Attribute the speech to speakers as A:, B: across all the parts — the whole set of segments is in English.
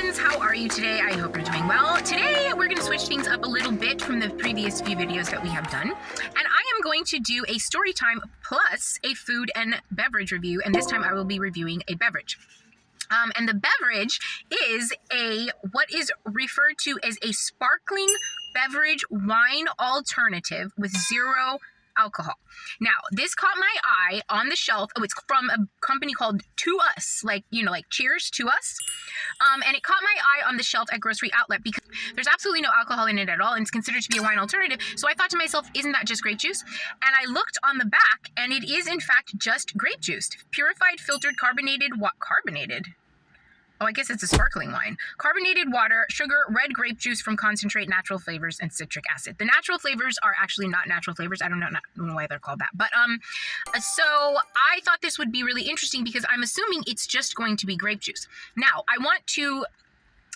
A: friends, how are you today? I hope you're doing well. Today we're going to switch things up a little bit from the previous few videos that we have done, and I am going to do a story time plus a food and beverage review, and this time I will be reviewing a beverage. And the beverage is what is referred to as a sparkling beverage wine alternative with zero alcohol. Now, this caught my eye on the shelf. Oh, it's from a company called To Us, like Cheers to Us. And it caught my eye on the shelf at Grocery Outlet because there's absolutely no alcohol in it at all, and it's considered to be a wine alternative. So I thought to myself, isn't that just grape juice? And I looked on the back, and it is in fact just grape juice, purified, filtered, carbonated. Oh, I guess it's a sparkling wine. Carbonated water, sugar, red grape juice from concentrate, natural flavors, and citric acid. The natural flavors are actually not natural flavors. I don't know why they're called that. But so I thought this would be really interesting because I'm assuming it's just going to be grape juice. Now, I want to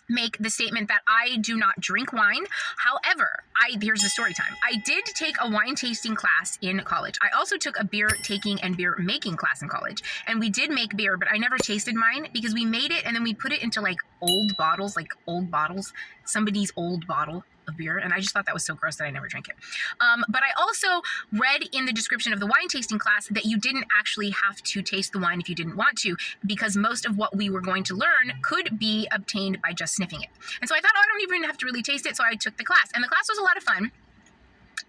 A: make the statement that I do not drink wine. However, here's the story time. I did take a wine tasting class in college. I also took a beer taking and beer making class in college. And we did make beer, but I never tasted mine because we made it and then we put it into old bottles, somebody's old bottle of beer, and I just thought that was so gross that I never drank it. But I also read in the description of the wine tasting class that you didn't actually have to taste the wine if you didn't want to, because most of what we were going to learn could be obtained by just sniffing it. And so I thought, oh, I don't even have to really taste it, so I took the class. And the class was a lot of fun.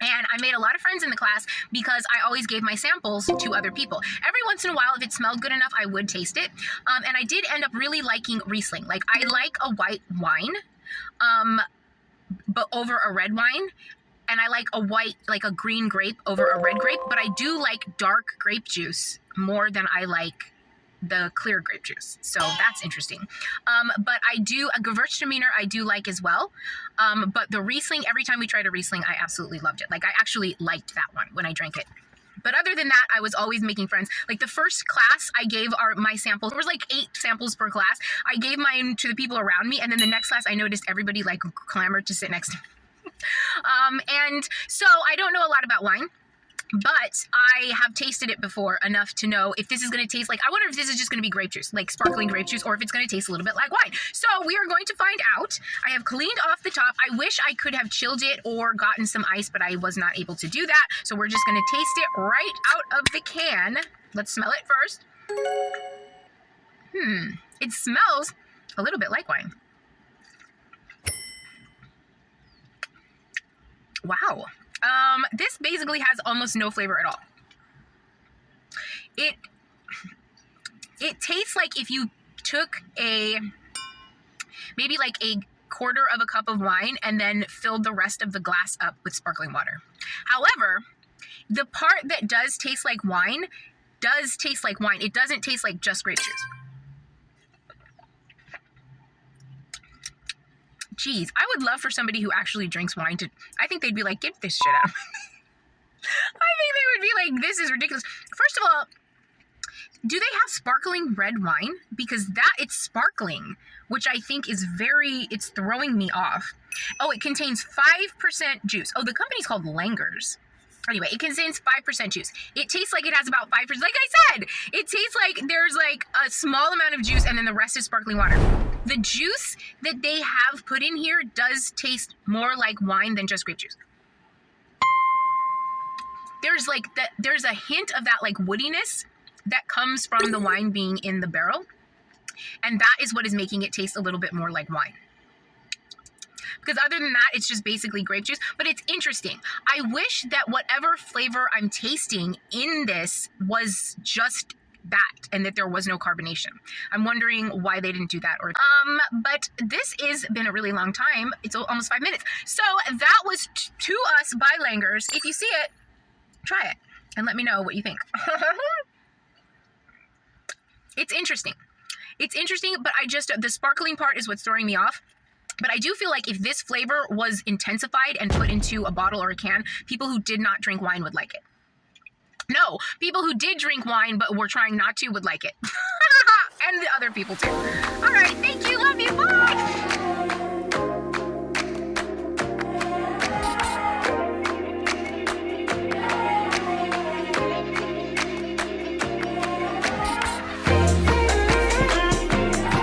A: And I made a lot of friends in the class because I always gave my samples to other people. Every once in a while, if it smelled good enough, I would taste it. And I did end up really liking Riesling. I like a white wine, but over a red wine, and I like a green grape over a red grape, but I do like dark grape juice more than I like the clear grape juice. So that's interesting. But a Gewürztraminer I do like as well. But the Riesling, every time we tried a Riesling, I absolutely loved it. I actually liked that one when I drank it. But other than that, I was always making friends. The first class I gave my samples, there was 8 samples per class. I gave mine to the people around me, and then the next class I noticed everybody clamored to sit next to me. And so I don't know a lot about wine, but I have tasted it before enough to know if this is going to taste I wonder if this is just going to be grape juice, sparkling grape juice, or if it's going to taste a little bit like wine. So we are going to find out. I have cleaned off the top. I wish I could have chilled it or gotten some ice, but I was not able to do that. So we're just going to taste it right out of the can. Let's smell it first. It smells a little bit like wine. Wow. This basically has almost no flavor at all. It tastes like if you took maybe a quarter of a cup of wine and then filled the rest of the glass up with sparkling water. However, the part that does taste like wine does taste like wine. It doesn't taste like just grape juice. Geez, I would love for somebody who actually drinks wine I think they'd be like, get this shit out. I think they would be like, this is ridiculous. First of all, do they have sparkling red wine? Because it's sparkling, which I think is it's throwing me off. Oh, it contains 5% juice. Oh, the company's called Langer's. Anyway, it contains 5% juice. It tastes like it has about 5%. Like I said, it tastes like there's a small amount of juice and then the rest is sparkling water. The juice that they have put in here does taste more like wine than just grape juice. There's a hint of that woodiness that comes from the wine being in the barrel. And that is what is making it taste a little bit more like wine. Because other than that, it's just basically grape juice. But it's interesting. I wish that whatever flavor I'm tasting in this was just that, and that there was no carbonation. I'm wondering why they didn't do that. But this has been a really long time. It's almost 5 minutes. So that was To Us by Langer's. If you see it, try it and let me know what you think. It's interesting. It's interesting, but the sparkling part is what's throwing me off. But I do feel like if this flavor was intensified and put into a bottle or a can, people who did not drink wine would like it. No, people who did drink wine but were trying not to would like it. And the other people too. All right, thank you, love you, bye!